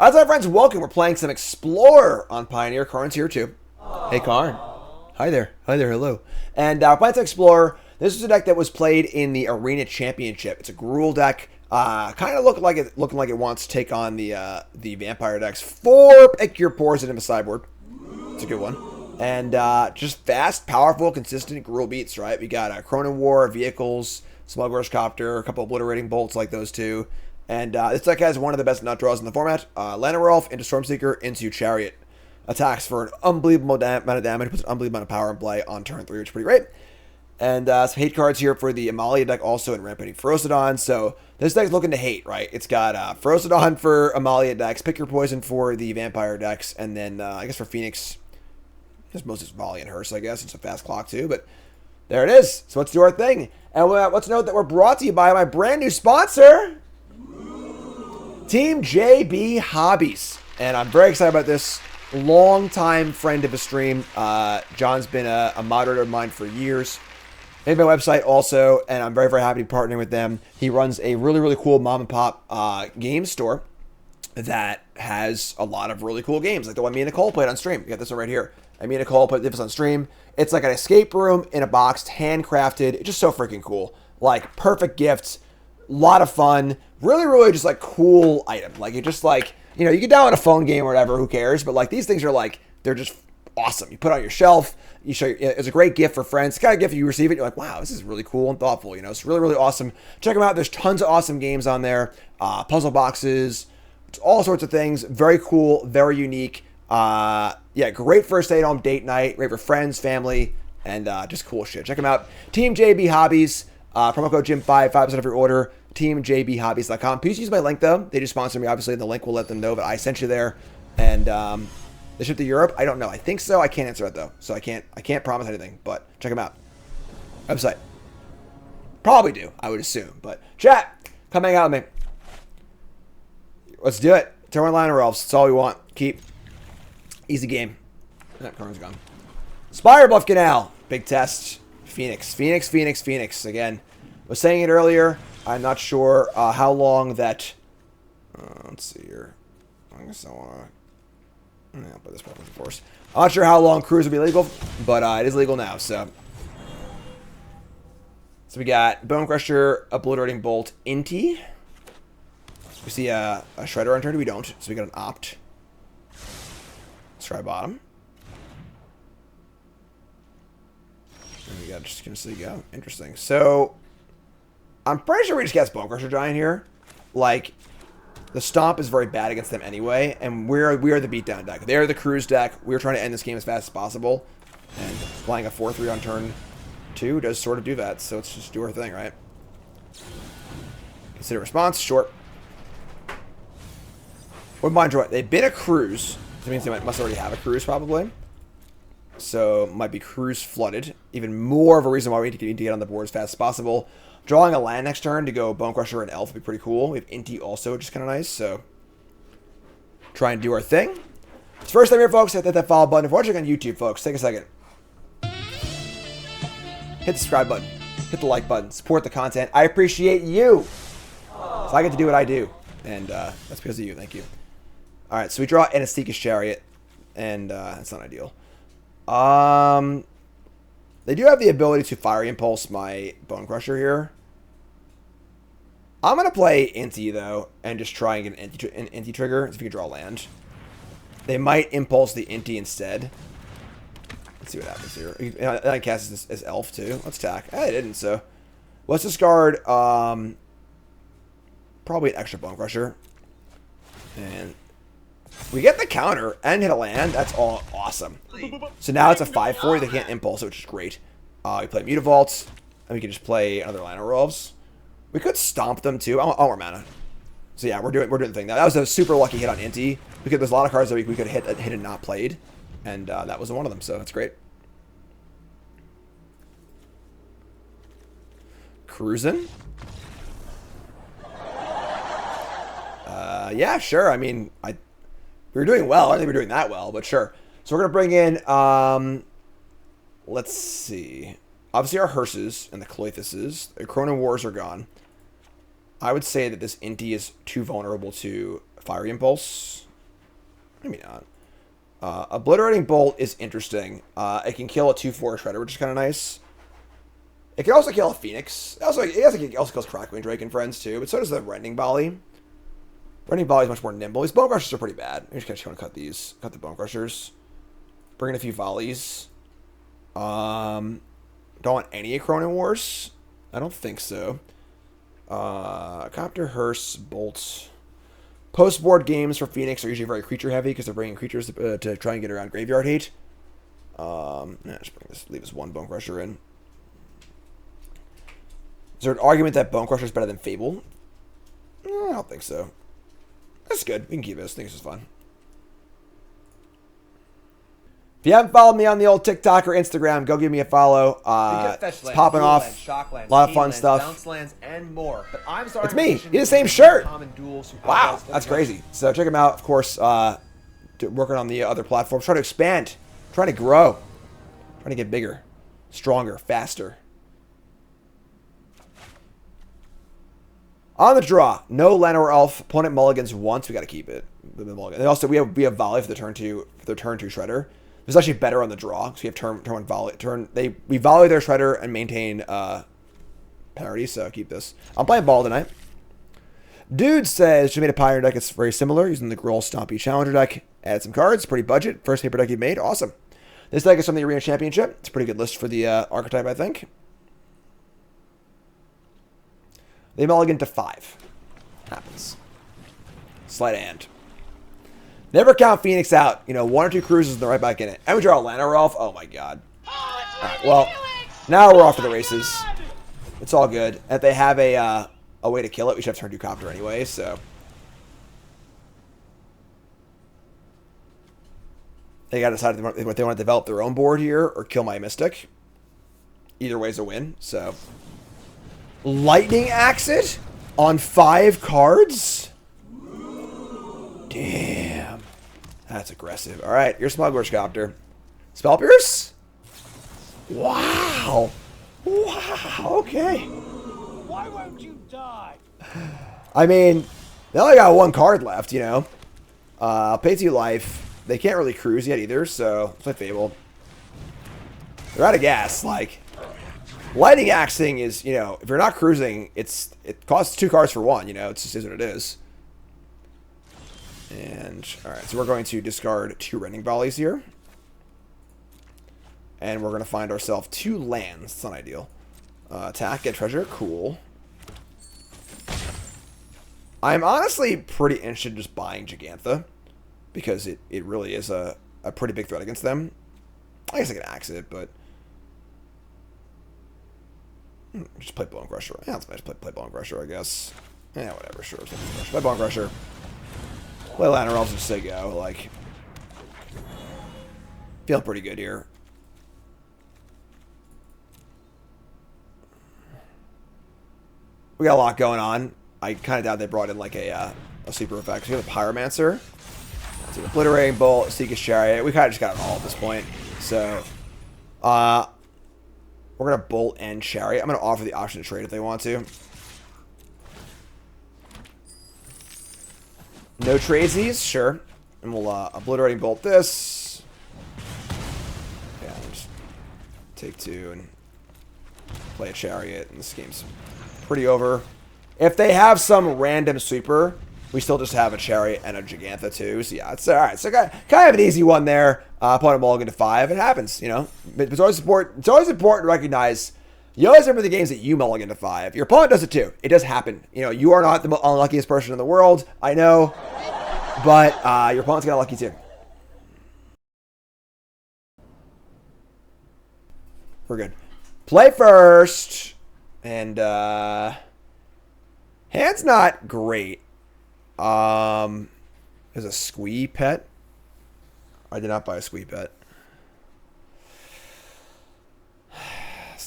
Alright, my friends, welcome. We're playing some Explorer on Pioneer. Karn's here too. Hey, Karn. Hi there. Hi there. Hello. And playing some Explorer. This is a deck that was played in the Arena Championship. It's a Gruul deck. Kind of looking like it wants to take on the Vampire decks. 4 pick your poison in the sideboard. It's a good one. And just fast, powerful, consistent Gruul beats, right? We got Cronin War, Vehicles, Smuggler's Copter, a couple Obliterating Bolts like those two. And this deck has one of the best nut draws in the format. Llanowar Elf into Stormseeker into Chariot. Attacks for an unbelievable amount of damage, puts an unbelievable amount of power in play on turn 3, which is pretty great. And some hate cards here for the Amalia deck, also in Rampaging Ferocidon. So this deck's looking to hate, right? It's got Ferocidon for Amalia decks, Pick Your Poison for the Vampire decks, and then I guess for Phoenix, just most is Volley and Hearse, I guess. It's a fast clock too, but there it is. So let's do our thing. And let's note that we're brought to you by my brand new sponsor, Team JB Hobbies. And I'm very excited about this. Long-time friend of the stream. John's been a moderator of mine for years. Made my website also, and I'm very, very happy to be partnering with them. He runs a really, really cool mom-and-pop game store that has a lot of really cool games, like the one me and Nicole played on stream. We got this one right here. Me and Nicole played this on stream. It's like an escape room in a box, handcrafted. It's just so freaking cool. Like, perfect gifts. A lot of fun. Really, really just like cool item. Like, it just like, you know, you get download a phone game or whatever, who cares? But like, these things are like, they're just awesome. You put it on your shelf. You show it's a great gift for friends. It's the kind of gift you receive it, you're like, wow, this is really cool and thoughtful. You know, it's really, really awesome. Check them out. There's tons of awesome games on there. Puzzle boxes, all sorts of things. Very cool, very unique. Yeah, great for a stay-at-home date night. Great for friends, family, and just cool shit. Check them out. Team JB Hobbies. Promo code Jim5, 5% of your order. TeamJBHobbies.com. Please use my link though. They just sponsor me, obviously. The link will let them know that I sent you there. And they ship to Europe. I don't know. I think so. I can't answer it though, so I can't promise anything. But check them out. Website. Probably do. I would assume. But chat, come hang out with me. Let's do it. Turn on Llanowar Elves. That's all we want. Keep. Easy game. That card's gone. Spire Bluff Canal. Big test. Phoenix. Phoenix, Phoenix, Phoenix. Again, was saying it earlier. I'm not sure how long that... let's see here. I guess I want to... Yeah, but this problem, of course. I'm not sure how long cruise will be legal, but it is legal now, so... So we got Bone Crusher, Obliterating Bolt, Inti. We see a Shredder on turn. We don't, so we got an Opt. Let's try bottom. And we got just gonna see go. Interesting. So I'm pretty sure we just cast Bone Crusher Giant here. Like, the Stomp is very bad against them anyway, and we are the beatdown deck. They're the cruise deck. We're trying to end this game as fast as possible, and playing a 4-3 on turn 2 does sort of do that. So let's just do our thing, right? Consider response short. Wouldn't mind joy. They've been a cruise. That means they must already have a cruise, probably. So, might be cruise flooded. Even more of a reason why we need to get on the board as fast as possible. Drawing a land next turn to go Bone Crusher and Elf would be pretty cool. We have Inti also, which is kind of nice. So, try and do our thing. It's first time here, folks. Hit that follow button. If you're watching on YouTube, folks, take a second. Hit the subscribe button. Hit the like button. Support the content. I appreciate you. So I get to do what I do. And that's because of you. Thank you. Alright, so we draw Anastika's Chariot, and that's not ideal. They do have the ability to Fiery Impulse my Bone Crusher here. I'm going to play Inti, though, and just try and get an Inti trigger, if you can draw land. They might Impulse the Inti instead. Let's see what happens here. And I cast this as Elf, too. Let's attack. I didn't, so... Let's discard, probably an extra Bone Crusher. And... we get the counter and hit a land. That's all awesome. So now it's a 5-4. They can't impulse, which is great. We play Mutavault, and we can just play another Llanowar Elves. We could stomp them too. I want more mana. So yeah, we're doing the thing. That was a super lucky hit on Inti, because there's a lot of cards that we could hit and not played, and that was one of them. So that's great. Cruising. Yeah, sure. I mean, we were doing well. I don't think we were doing that well, but sure. So we're going to bring in, let's see. Obviously our Hearses and the Cloithuses. The Cronin Wars are gone. I would say that this Inti is too vulnerable to Fiery Impulse. Maybe not. Obliterating Bolt is interesting. It can kill a 2/4 Shredder, which is kind of nice. It can also kill a Phoenix. It also kills Crackling Drake and friends too, but so does the Rending Volley. Rending Volley is much more nimble. These Bone Crushers are pretty bad. I just want to cut these. Cut the Bone Crushers. Bring in a few volleys. Don't want any Chrono Wars. I don't think so. Copter, Hearse, Bolt. Post-board games for Phoenix are usually very creature-heavy because they're bringing creatures to try and get around graveyard hate. Just leave this one Bone Crusher in. Is there an argument that Bone Crusher is better than Fable? I don't think so. That's good. We can keep this. I think this is fun. If you haven't followed me on the old TikTok or Instagram, go give me a follow. It's popping off. A lot of fun stuff. Bounce lands and more. But I'm sorry. It's me. You're the same shirt. Wow, that's crazy. So check them out. Of course, working on the other platforms. Trying to expand. Trying to grow. Trying to get bigger. Stronger. Faster. On the draw. No Lana or Elf. Opponent mulligans once. We got to keep it. And also, we have volley for the turn 2 Shredder. It's actually better on the draw because we have turn 1 volley. We volley their Shredder and maintain parity, so keep this. I'm playing ball tonight. Dude says she made a Pioneer deck. It's very similar, using the Gruul Stompy Challenger deck. Add some cards, pretty budget. First paper deck you made, awesome. This deck is from the Arena Championship. It's a pretty good list for the archetype, I think. They mulligan to 5. Happens. Sleight of hand. Never count Phoenix out. 1 or 2 cruises and they're right back in it. And we draw a Lana Rolf. Oh my god. Alright, well, now we're off to the races. It's all good. If they have a way to kill it, we should have turn 2 Copter anyway, so. They gotta decide if they want to develop their own board here or kill my Mystic. Either way is a win, so. Lightning Axe it on 5 cards? Damn. That's aggressive. Alright, your Smuggler's Copter. Spell Pierce? Wow. Wow, okay. Why won't you die? I mean, they only got 1 card left, I'll pay 2 life. They can't really cruise yet either, so it's like Fable. They're out of gas. Lightning Axing is, if you're not cruising, it costs 2 cards for 1, it just is what it is. And, alright, so we're going to discard 2 Rending Volleys here. And we're going to find ourselves 2 lands. It's not ideal. Attack, get treasure, cool. I'm honestly pretty interested in just buying Gigantha. Because it really is a pretty big threat against them. I guess I can axe it, but... just play Bone Crusher. Yeah, let's play Bone Crusher, I guess. Yeah, whatever, sure. Play Bone Crusher. Play Lana Rolf and say go, feel pretty good here. We got a lot going on. I kind of doubt they brought in a sleeper effect. So we have the Pyromancer. So the Obliterating Bolt, Seeker's Chariot. We kind of just got it all at this point. So, we're going to Bolt and Chariot. I'm going to offer the option to trade if they want to. No tradesies, sure. And we'll Obliterating Bolt this. Yeah, we'll just take 2 and play a Chariot. And this game's pretty over. If they have some random sweeper, we still just have a Chariot and a Gigantha too. So yeah, it's alright. So kind of an easy one there. Opponent mulligan to 5. It happens, It's always important to recognize you always remember the games that you mulligan to 5. Your opponent does it too. It does happen. You are not the unluckiest person in the world. I know. But your opponent's got lucky too. We're good. Play first. And hand's not great. There's a Squee Pet. I did not buy a Squee Pet.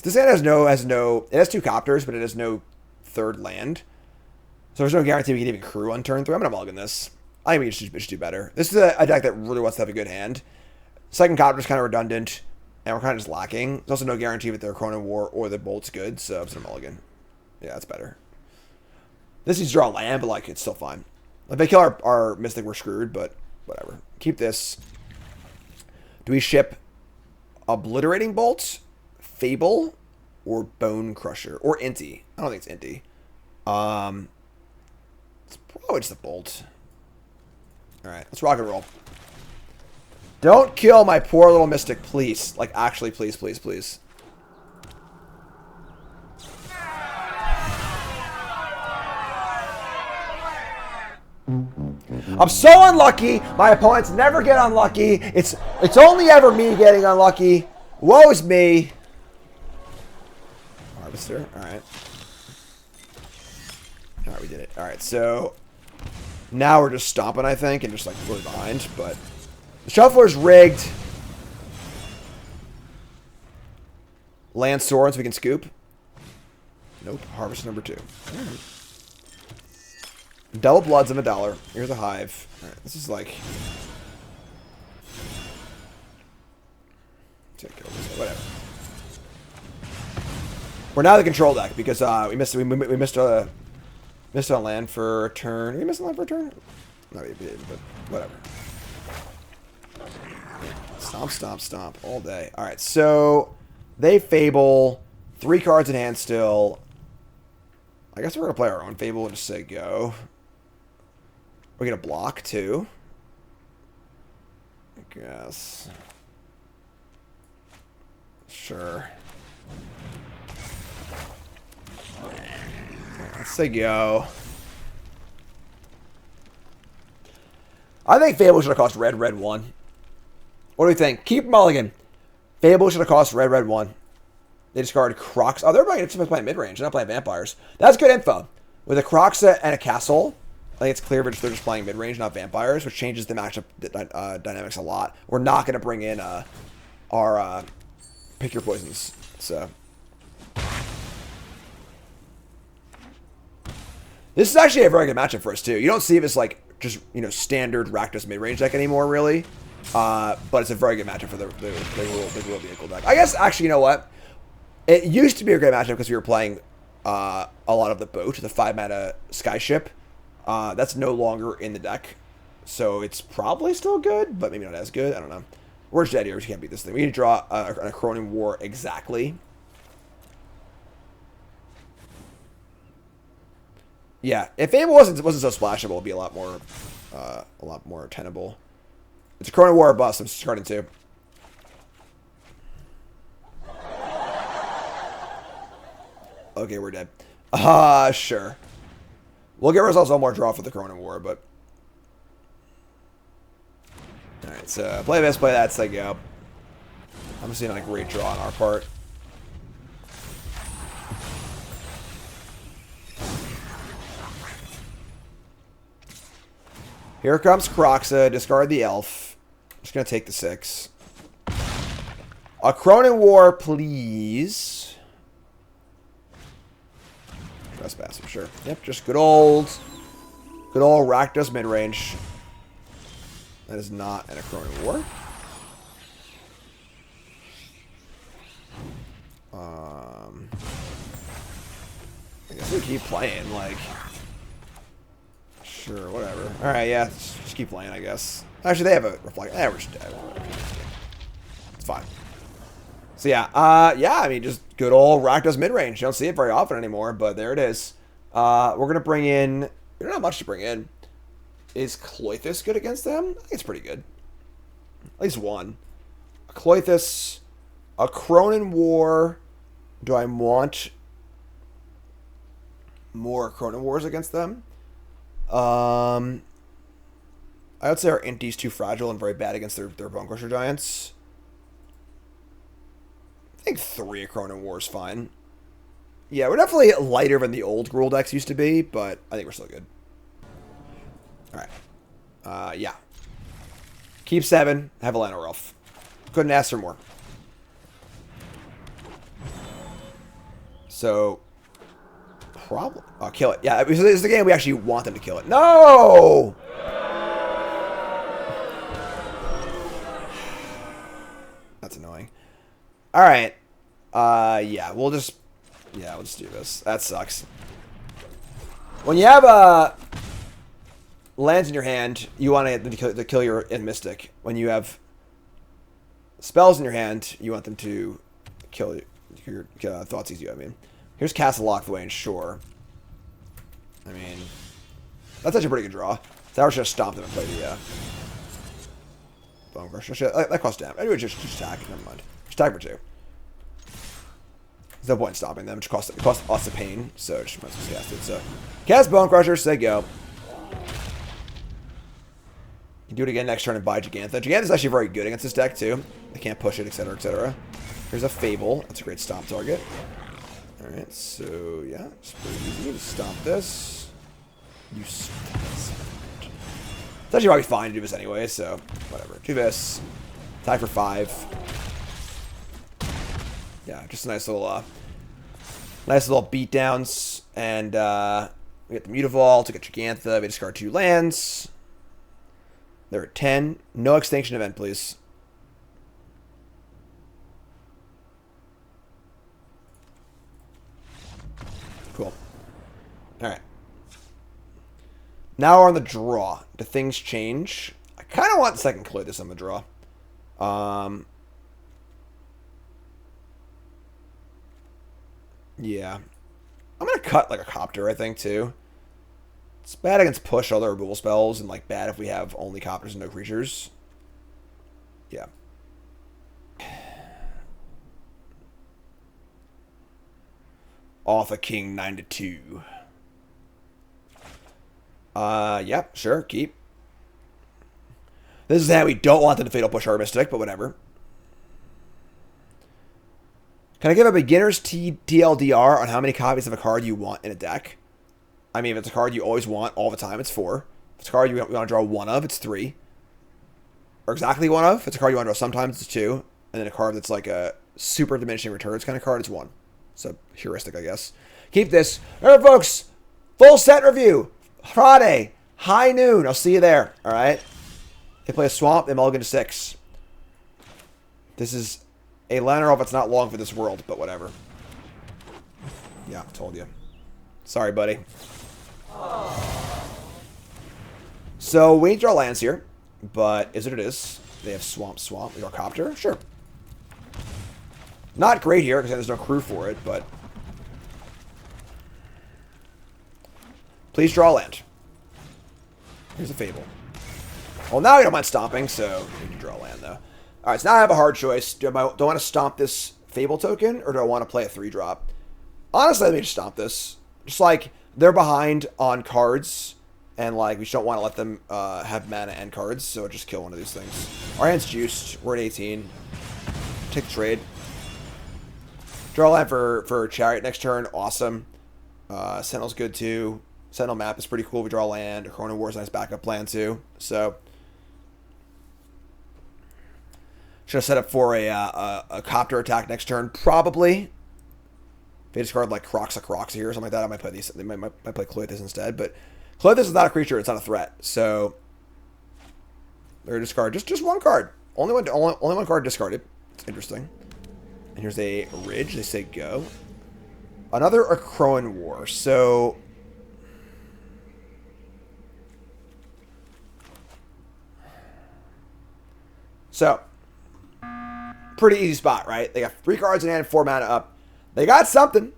This hand it has 2 Copters, but it has no 3rd land. So there's no guarantee we can even crew on turn 3. I'm going to mulligan this. I think we should do better. This is a deck that really wants to have a good hand. Second Copter is kind of redundant, and we're kind of just lacking. There's also no guarantee that their Chrono War or the Bolt's good, so I'm just going to mulligan. Yeah, that's better. This needs to draw a land, but it's still fine. If they kill our Mystic, we're screwed, but whatever. Keep this. Do we ship Obliterating Bolt, Fable, or Bone Crusher? Or Inti? I don't think it's Inti. It's probably just the Bolt. Alright, let's rock and roll. Don't kill my poor little Mystic, please. Like, actually, please, please, please. I'm so unlucky. My opponents never get unlucky. It's only ever me getting unlucky. Woe is me. Harvester. Alright. Alright, we did it. Alright, so now we're just stomping, I think, and just like really behind, but the shuffler's rigged. Land swords we can scoop. Nope. Harvest number 2. Double bloods of $1. Here's a hive. Alright, this is like whatever. We're now the control deck because we missed on land for a turn. Did we miss on land for a turn? No, we did, but whatever. Stomp, stomp, stomp all day. Alright, so they Fable. 3 cards in hand still. I guess we're going to play our own Fable and just say go. We're going to block too. I guess. Sure. Let's say go. I think Fable should have cost red, 1. What do we think? Keep mulligan. Fable should have cost red, 1. They discarded Crocs. Oh, they're playing mid-range. They're not playing vampires. That's good info. With a Croxa and a Castle, I think it's clear they're just playing mid-range, not vampires, which changes the matchup dynamics a lot. We're not going to bring in our pick your poisons. So this is actually a very good matchup for us too. You don't see this like just standard Rakdos mid-range deck anymore, really. But it's a very good matchup for the Gruul vehicle deck. I guess actually, you know what? It used to be a great matchup because we were playing a lot of the boat, the 5-mana Skyship. That's no longer in the deck, so it's probably still good, but maybe not as good. I don't know. We're dead here. We can't beat this thing. We need to draw a Cronin War exactly. Yeah, if Fable wasn't so splashable, it'd be a lot more tenable. It's a Cronin War or bust. I'm starting to. Okay, we're dead. Sure. We'll give ourselves one more draw for the Cronin War, but alright, so play this, play that, say go. I'm seeing a great draw on our part. Here comes Croxa, discard the elf. Just gonna take the 6. A Cronin War, please. Trespass for sure. Yep, just good old Rakdos mid-range. That is not an Cronin War. I guess we keep playing, like. Sure, whatever. Alright, yeah, just keep playing, I guess. Actually, they have a reflect. We're just dead. It's fine. So yeah, yeah, I mean, just good old Rakdos mid-range. You don't see it very often anymore, but there it is. We're going to bring in... We don't have much to bring in. Is Cloythus good against them? I think it's pretty good. At least one. A Cloythus, a Cronin War. Do I want more Cronin Wars against them? I would say our Inti's too fragile and very bad against their Bone Crusher Giants. I think 3 Cronin War is fine. Yeah, we're definitely lighter than the old Gruul decks used to be, but I think we're still good. Alright. Yeah. Keep 7. Have a Lana Rolf. Couldn't ask for more. So, probably. Oh, kill it. Yeah, this is the game we actually want them to kill it. No! That's annoying. Alright. Yeah, we'll just do this. That sucks. When you have a lands in your hand, you want to kill your Mystic. When you have spells in your hand, you want them to kill your Thoughtseize you. I mean, here's Castle Lockthwain, sure. I mean, that's actually a pretty good draw. So I was just stomp them and play the Bone Crusher. That costs damage. Anyway, just attack. Never mind. Just attack for 2. There's no point in stopping them. It costs us a pain, so just might as well cast it. So cast Bone Crusher, say go. You can do it again next turn and buy Gigantha. Gigantha's actually very good against this deck too. They can't push it, etc., etc. Here's a Fable. That's a great stomp target. Alright, so yeah, it's pretty easy to stomp this. It's actually probably fine to do this anyway, so whatever. Do this. Attack for 5. Yeah, just a nice little beatdowns. And we get the Mutavault, we get Gigantha, we discard 2 lands. They're at 10. No extinction event, please. Cool. Alright. Now we're on the draw. Do things change? I kind of want the second Lotus on the draw. Yeah. I'm going to cut like a Copter, I think, too. It's bad against push other removal spells, and like bad if we have only Copters and no creatures. Yeah. Alpha King 9-2. Yeah, sure, keep. This is how we don't want them to Fatal Push our Mystic, but whatever. Can I give a beginner's TLDR on how many copies of a card you want in a deck? I mean, if it's a card you always want all the time, it's 4. If it's a card you want to draw 1 of, it's 3. Or exactly 1 of. If it's a card you want to draw sometimes, it's 2. And then a card that's like a super diminishing returns kind of card, it's 1. So, heuristic, I guess. Keep this. All right, folks. Full set review. Friday. High noon. I'll see you there. All right? They play a Swamp. They mulligan to 6. This is a liner off. It's not long for this world, but whatever. Yeah, I told you. Sorry, buddy. So, we draw lands here, but is it is. They have Swamp. We draw Copter? Sure. Not great here, because there's no crew for it, but... Please draw land. Here's a Fable. Well, now I don't mind stomping, so we can draw land, though. Alright, so now I have a hard choice. Do I want to stomp this Fable token, or do I want to play a 3-drop? Honestly, let me just stomp this. Just like, they're behind on cards, and like, we just don't want to let them have mana and cards, so just kill one of these things. Our hand's juiced. We're at 18. Take the trade. Draw land for Chariot next turn. Awesome. Sentinel's good too. Sentinel map is pretty cool. We draw land. Chrono War's a nice backup plan too. So should have set up for a Copter attack next turn. Probably. If they discard like Croxa here or something like that, I might play these. They might play Clothis instead. But Clothis is not a creature. It's not a threat. So they're discard just one card. Only one card discarded. It's interesting. And here's a Ridge. They say go. Another Chrono War. So pretty easy spot, right? They got 3 cards in hand, 4 mana up. They got something.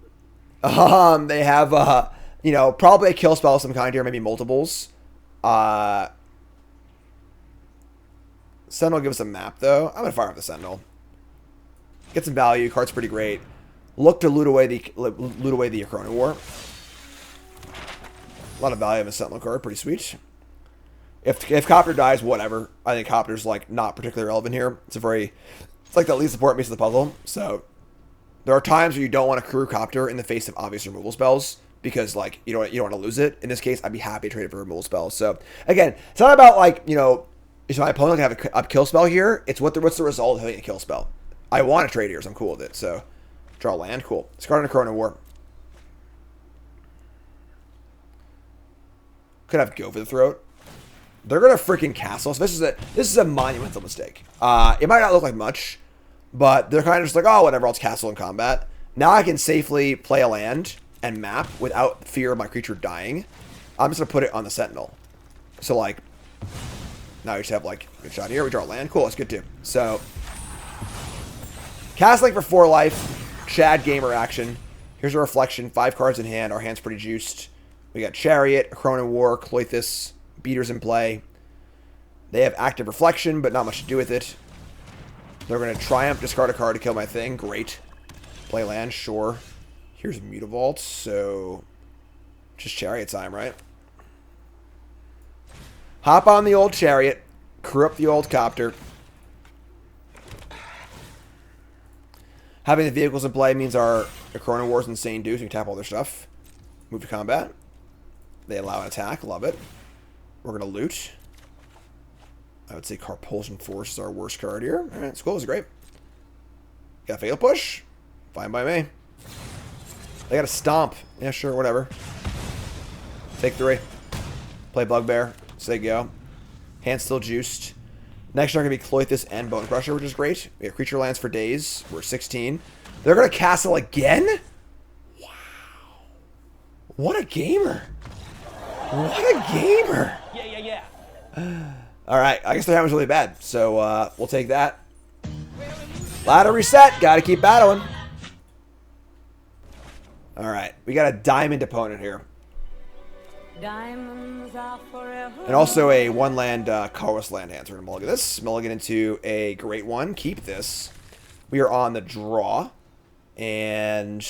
They have you know, probably a kill spell of some kind here, maybe multiples. Sentinel gives us a map though. I'm gonna fire up the Sentinel. Get some value. Card's pretty great. Look to loot away the Chrono War. A lot of value in a Sentinel card. Pretty sweet. If Copter dies, whatever. I think Copter's like not particularly relevant here. It's like the least important piece of the puzzle. So there are times where you don't want to crew Copter in the face of obvious removal spells because like you don't want to lose it. In this case, I'd be happy to trade it for removal spells. So again, it's not about like, you know, is my opponent gonna have a kill spell here? It's what's the result of having a kill spell. I want to trade here, so I'm cool with it. So, draw land, cool. Discard a Chrono War. Could have Go for the Throat. They're gonna freaking castle. So this is a monumental mistake. It might not look like much, but they're kind of just like, oh, whatever. I'll just castle in combat. Now I can safely play a land and map without fear of my creature dying. I'm just gonna put it on the Sentinel. So, like, now we just have, like, good shot here. We draw land. Cool, that's good, too. So, castling for 4 life. Chad Gamer action. Here's a reflection. 5 cards in hand. Our hand's pretty juiced. We got Chariot, Cronin War, Cloithus, Beaters in play. They have active reflection, but not much to do with it. They're going to Triumph, discard a card to kill my thing. Great. Play land, sure. Here's Mutavault, so just Chariot time, right? Hop on the old Chariot, crew up the old Copter. Having the vehicles in play means our Cronin War's insane dudes. We can tap all their stuff. Move to combat. They allow an attack. Love it. We're going to loot. I would say Carpulsion Force is our worst card here. Alright, it's cool. It's great. Got Fatal Push. Fine by me. They got a Stomp. Yeah, sure, whatever. Take 3. Play Bugbear. Say go. Hand's still juiced. Next turn going to be Cloithus and Bone Crusher, which is great. We have creature lands for days. We're 16. They're going to castle again? Wow. What a gamer. What a gamer. Yeah. Alright, I guess their hand was really bad. So, we'll take that. Ladder reset. Gotta keep battling. Alright, we got a diamond opponent here. Diamonds are forever. And also a 1-land colorless land hand. So we're going to mulligan this. Mulligan into a great one. Keep this. We are on the draw. And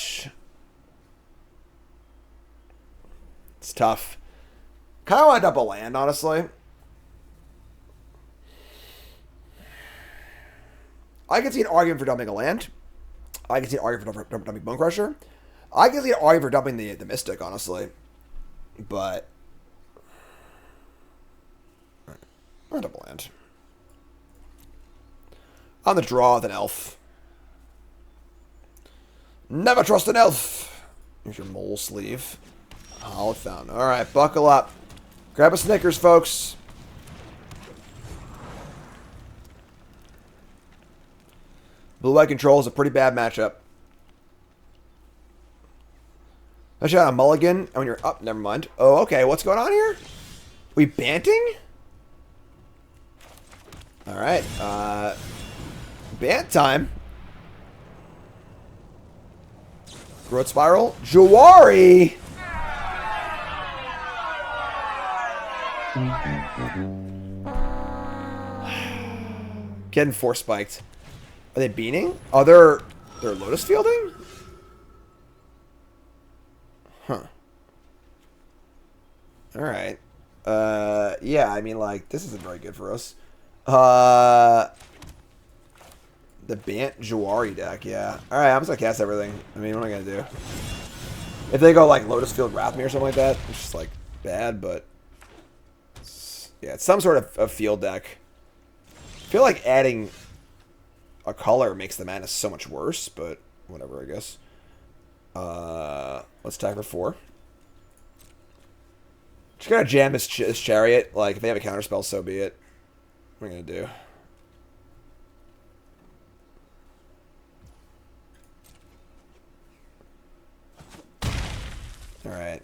it's tough. Kind of want to dump a land, honestly. I can see an argument for dumping a land. I can see an argument for dumping Bone Crusher. I can see an argument for dumping the Mystic, honestly. But I'll double land. On the draw with an elf. Never trust an elf. Here's your mole sleeve. Hallowed Fountain. Alright, buckle up. Grab a Snickers, folks. Blue-white control is a pretty bad matchup. I shot a mulligan, and when you're up, never mind. Oh, okay, what's going on here? We banting? Alright, Bant time. Growth Spiral. Jawari! Getting force spiked. Are they beaning? Oh, they're Lotus fielding? Huh. Alright. Yeah, I mean, like, this isn't very good for us. The Bant Jawari deck, yeah. Alright, I'm just gonna cast everything. I mean, what am I gonna do? If they go, like, Lotus Field Wrathme or something like that, it's just, like, bad, but yeah, it's some sort of field deck. I feel like adding a color makes the mana so much worse, but whatever, I guess. Let's attack for 4. Just gotta jam this Chariot. Like, if they have a counterspell, so be it. What am I gonna do? Alright.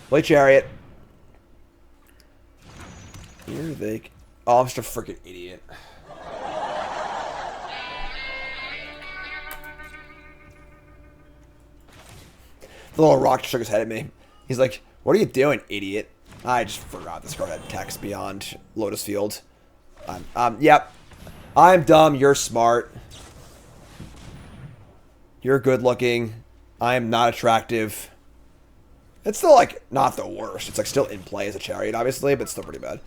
Play Chariot. Here they... Oh, I'm just a freaking idiot. The little rock shook his head at me. He's like, what are you doing, idiot? I just forgot this card had text beyond Lotus Field. Yep. I'm dumb, you're smart. You're good looking. I'm not attractive. It's still, like, not the worst. It's, like, still in play as a Chariot, obviously, but still pretty bad.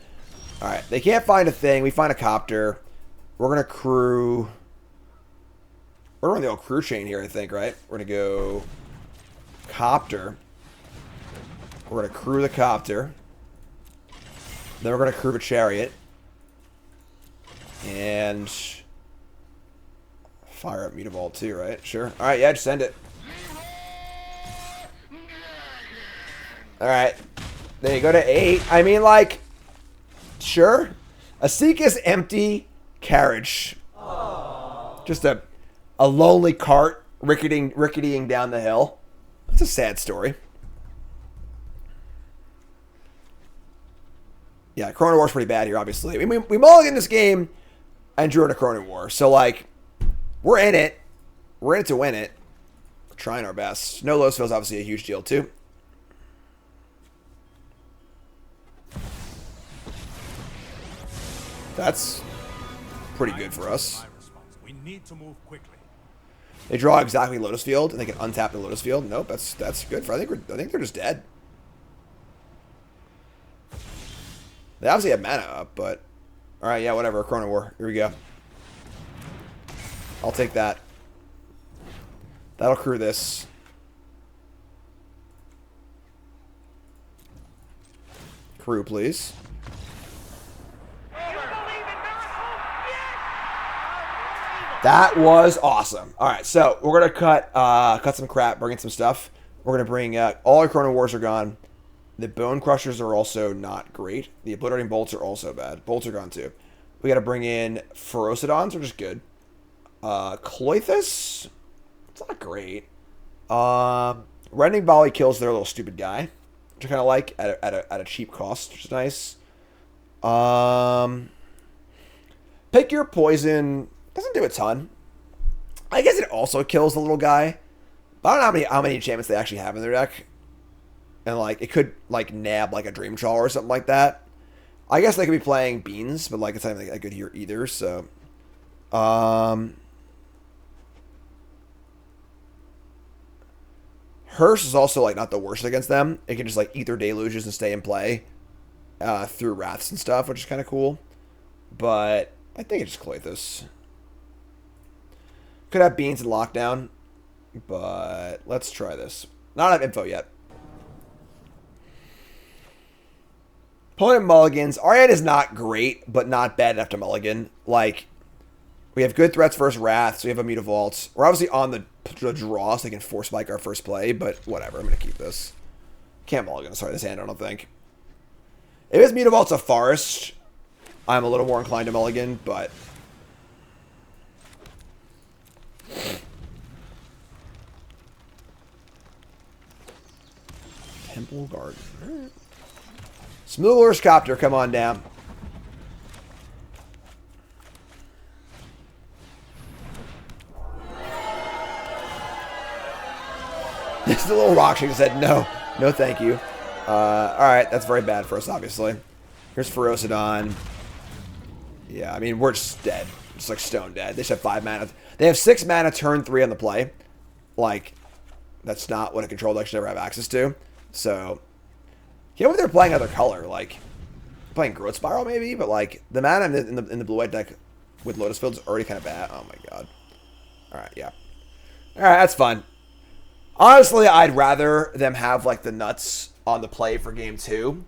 Alright, they can't find a thing. We find a Copter. We're going to crew... We're on the old crew chain here, I think, right? We're going to go... Copter. We're going to crew the Copter. Then we're going to crew a Chariot. And... Fire up Mutavault too, right? Sure. Alright, yeah, just send it. Alright. Then you go to 8. I mean, like... Sure. Asika's empty carriage. Aww. Just a lonely cart ricketying down the hill. That's a sad story. Yeah, Chrono War's pretty bad here, obviously. I mean, we mulliganed this game and drew in a Chrono War. So, like, we're in it. We're in it to win it. We're trying our best. No Lotus Field's obviously a huge deal, too. That's pretty good for us. We need to move quickly. They draw exactly Lotus Field, and they can untap the Lotus Field. Nope, that's good. I think they're just dead. They obviously have mana up, but all right, yeah, whatever. Chrono War. Here we go. I'll take that. That'll crew this. Crew, please. That was awesome. All right, so we're gonna cut some crap, bring in some stuff. We're gonna bring all our Chrono Wars are gone. The Bone Crushers are also not great. The Obliterating Bolts are also bad. Bolts are gone too. We got to bring in Ferocidons, which is good. Cloythus, it's not great. Rending Volley kills their little stupid guy, which I kind of like at a cheap cost, which is nice. Pick Your Poison doesn't do a ton. I guess it also kills the little guy. But I don't know how many enchantments they actually have in their deck. And, like, it could, like, nab, like, a Dream Trawler or something like that. I guess they could be playing Beans, but, like, it's not that good here either, so. Hearse is also, like, not the worst against them. It can just, like, Ether Deluges and stay in play through Wraths and stuff, which is kind of cool. But I think it's just Cloythus. Could have Beans and Lockdown, but let's try this. Not have info yet. Opponent mulligans. Our hand is not great, but not bad enough to mulligan. Like, we have good threats versus Wrath, so we have a Mutavault. We're obviously on the draw, so they can force spike our first play, but whatever. I'm going to keep this. Can't mulligan. Sorry, this hand, I don't think. If his Mutavault's a Forest, I'm a little more inclined to mulligan, but... Temple Garden. All right. Smuggler's Copter, come on down. This is a little rock shake that said no. No thank you. Alright, that's very bad for us, obviously. Here's Ferocidon. Yeah, I mean, we're just dead. Just like stone dead. They should have 5 mana. They have 6 mana turn 3 on the play. Like, that's not what a control deck should ever have access to. So... yeah, what they're playing other color, like playing Growth Spiral maybe, but like the mana in the blue-white deck with Lotus Field is already kind of bad. Oh my god. All right, yeah. All right, that's fun. Honestly, I'd rather them have like the nuts on the play for game 2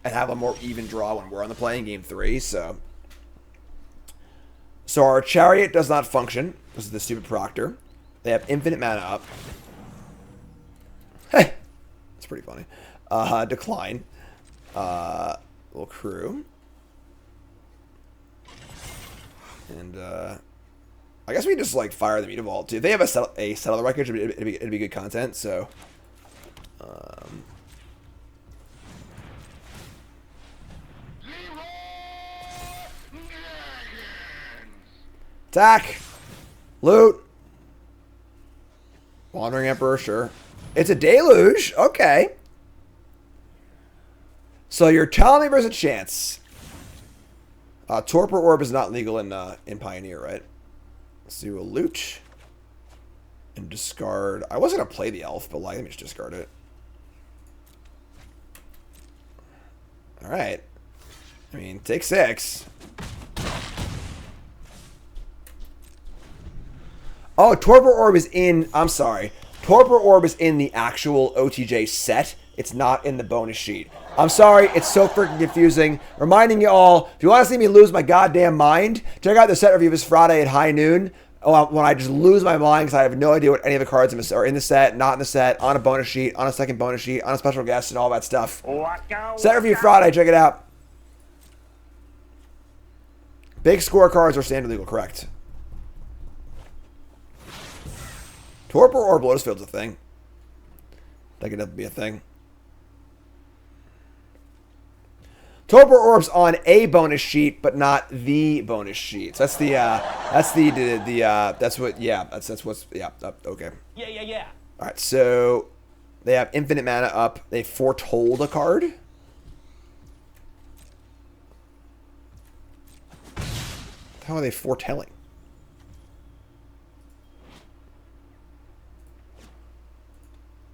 and have a more even draw when we're on the play in game 3. So our Chariot does not function. This is the stupid Proctor. They have infinite mana up. Hey, that's pretty funny. Decline. Little crew. And, I guess we just, like, fire the Mutavault, too. If they have a settle the wreckage, it'd be good content, so. Attack! Loot! Wandering Emperor, sure. It's a Deluge! Okay. So you're telling me there's a chance. Torpor Orb is not legal in Pioneer, right? Let's do a loot. And discard. I wasn't going to play the elf, but like, let me just discard it. Alright. I mean, take 6. Oh, Torpor Orb is in... I'm sorry. Torpor Orb is in the actual OTJ set. It's not in the bonus sheet. I'm sorry, it's so freaking confusing. Reminding you all, if you want to see me lose my goddamn mind, check out the set review this Friday at high noon. When I just lose my mind because I have no idea what any of the cards are in the set, not in the set, on a bonus sheet, on a second bonus sheet, on a special guest, and all that stuff. Set review Friday, check it out. Big scorecards are standard legal, correct. Torpor Orb Lotus Field's a thing. That could definitely be a thing. Torpor Orb's on a bonus sheet, but not the bonus sheet. So that's the that's what's okay. Yeah. All right, so they have infinite mana up. They foretold a card. How are they foretelling?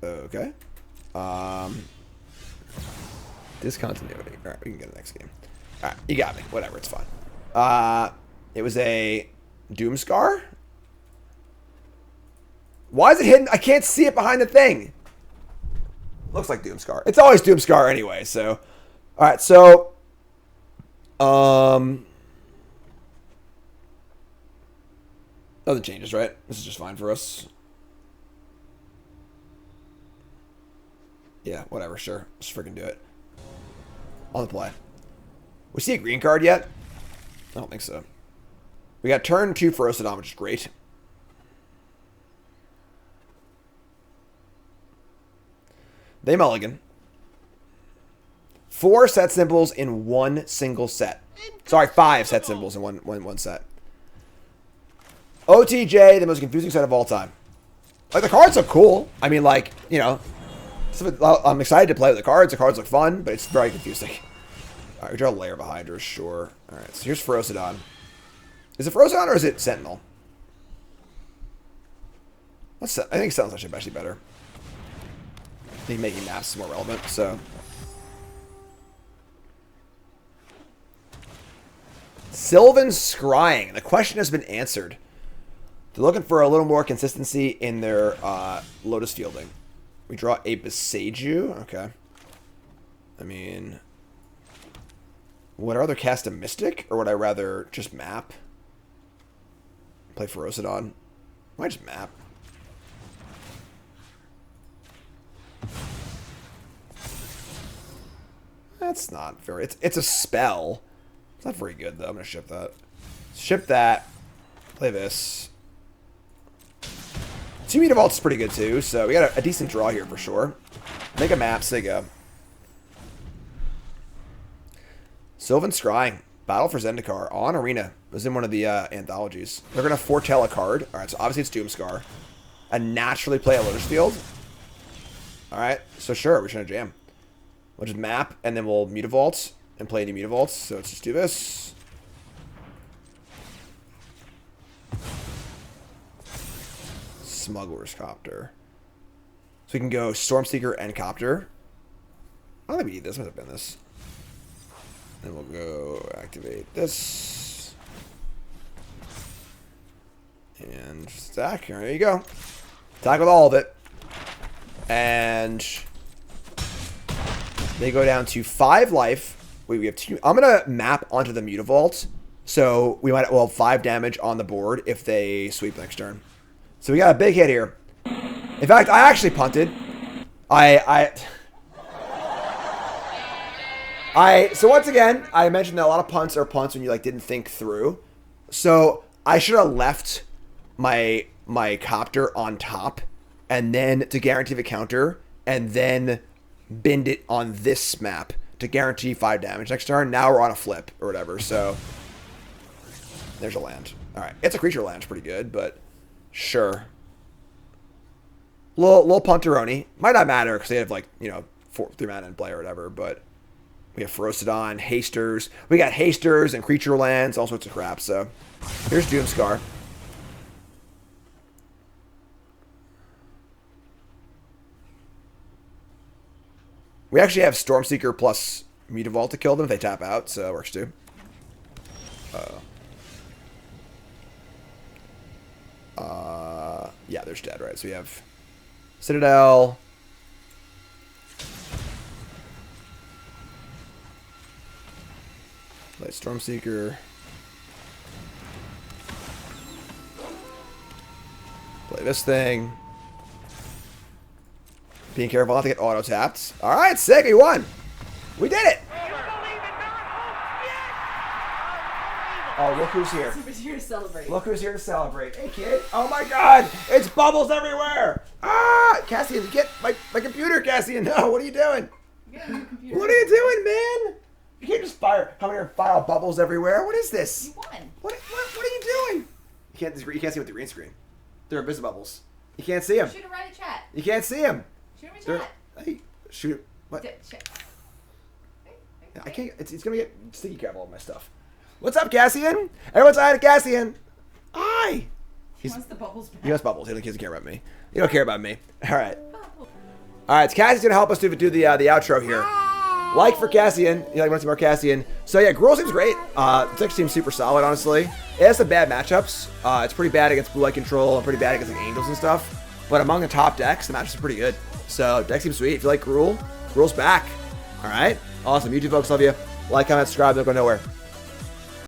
Okay. Discontinuity. All right, we can get the next game. All right, you got me. Whatever, it's fine. It was a Doomscar. Why is it hidden? I can't see it behind the thing. Looks like Doomscar. It's always Doomscar anyway, so. All right, so. Nothing changes, right? This is just fine for us. Yeah, whatever, sure. Just freaking do it. On the play. We see a green card yet? I don't think so. We got turn 2 for Osadon, which is great. They mulligan. 4 set symbols in one single set. Sorry, 5 set symbols in one set. OTJ, the most confusing set of all time. Like, the cards look cool. I mean, like, you know, I'm excited to play with the cards. The cards look fun, but it's very confusing. All right, we draw a layer of a Hydra, sure. All right, so here's Ferocidon. Is it Ferocidon or is it Sentinel? I think Sentinel's actually better. I think making maps is more relevant, so. Sylvan Scrying. The question has been answered. They're looking for a little more consistency in their Lotus fielding. We draw a Beseiju. Okay. I mean, would I rather cast a Mystic, or would I rather just map? Play Ferocidon. Why just map? That's not very... It's a spell. It's not very good, though. I'm going to ship that. Ship that. Play this. 2 Meter Vault's pretty good, too. So we got a decent draw here for sure. Make a map. So you go. Sylvan Scrying. Battle for Zendikar. On Arena. It was in one of the anthologies. They're going to foretell a card. Alright, so obviously it's Doomscar. And naturally play a Lotus Field. Alright, so sure, we're trying to jam. We'll just map, and then we'll Mutavault and play any Mutavaults. So let's just do this. Smuggler's Copter. So we can go Stormseeker and Copter. I don't think we need this. Might have been this. Then we'll go activate this. And stack. There you go. Attack with all of it. And they go down to 5 life. Wait, we have 2. I'm going to map onto the Mutavault. So we might have 5 damage on the board if they sweep next turn. So we got a big hit here. In fact, I actually punted. So once again, I mentioned that a lot of punts are punts when you like didn't think through. So I should have left my Copter on top, and then to guarantee the counter, and then bend it on this map to guarantee 5 damage next turn. Now we're on a flip or whatever. So there's a land. All right, it's a creature land, pretty good, but sure. Little punteroni. Might not matter because they have like 3 mana in play or whatever, but. We have Ferocidon, Hasters. We got Hasters and creature lands, all sorts of crap. So here's Doomscar. We actually have Stormseeker plus Mutavault to kill them if they tap out, so it works too. Yeah, there's dead, right? So we have Citadel. Play Stormseeker. Play this thing. Being careful not to get auto-tapped. Alright, sick, we won! We did it! Oh, look who's here. Somebody's here to celebrate. Look who's here to celebrate. Hey, kid. Oh, my God. It's bubbles everywhere. Ah, Cassian, you get my computer, Cassian. No, what are you doing? Yeah, your computer. What are you doing, man? You can't just come here and fire bubbles everywhere. What is this? You won. What are you doing? You can't see them with the green screen. They're invisible bubbles. You can't see them. Shoot him right in chat. You can't see them. Shoot him in chat. Hey, shoot. What? Shit. I can't. It's gonna get sticky crap all over my stuff. What's up, Cassian? Everyone's hi to Cassian. Hi. He wants the bubbles back. He wants bubbles. He doesn't care about me. He don't care about me. All right. All right. So Cassian's gonna help us do the outro here. Like for Cassian. You like want to see more Cassian? So yeah, Gruul seems great. It seems super solid, honestly. It has some bad matchups. It's pretty bad against blue light control and pretty bad against like angels and stuff. But among the top decks, the matchups are pretty good. So deck seems sweet. If you like Gruul, Gruul's back. All right. Awesome. YouTube folks, love you. Like, comment, subscribe. Don't go nowhere.